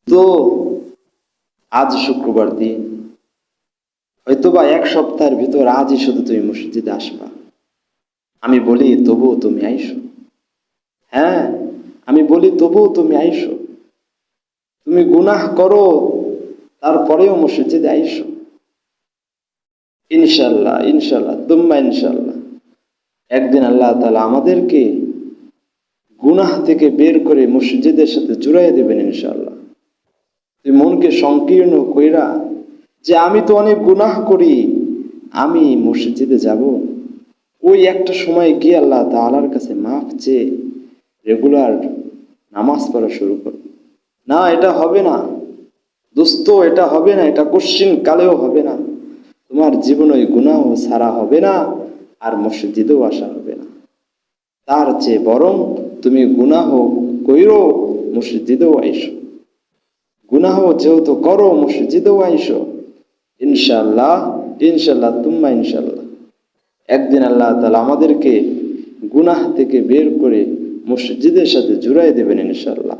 তো আজ শুক্রবার দিন, হয়তোবা এক সপ্তাহের ভিতর আজই শুধু তুমি মসজিদে আসবা। আমি বলি তবুও তুমি আইসো। হ্যাঁ, আমি বলি তবুও তুমি আইসো। তুমি গুনাহ করো, তারপরেও মসজিদে আইসো। ইনশাল্লাহ, ইনশাল্লাহ, তুম্মা ইনশাল্লাহ। একদিন আল্লাহ তাআলা আমাদেরকে গুনাহ থেকে বের করে মসজিদের সাথে জুড়াই দেবেন ইনশাল্লাহ। তুই মনকে সংকীর্ণ কইরা যে আমি তো অনেক গুনাহ করি, আমি মসজিদে যাব, ওই একটা সময় গিয়ে আল্লাহ তাআলার কাছে মাফ চেয়ে রেগুলার নামাজ পড়া শুরু কর। না, এটা হবে না দোস্ত, এটা হবে না, এটা কোশ্চিন কালেও হবে না। তোমার জীবনে ওই গুনাহ ছাড়া হবে না, আর মসজিদেও আসা হবে না। তার চেয়ে বরং তুমি গুনাহ কইরো, মসজিদেও আইসো। গুনাহ যেহেতু করো, মসজিদেও আইসো। ইনশাল্লাহ, ইনশাল্লাহ, তুম্মা ইনশাল্লাহ। একদিন আল্লাহ তাআলা আমাদেরকে গুনাহ থেকে বের করে মসজিদের সাথে জুড়াই দেবেন ইনশাল্লাহ।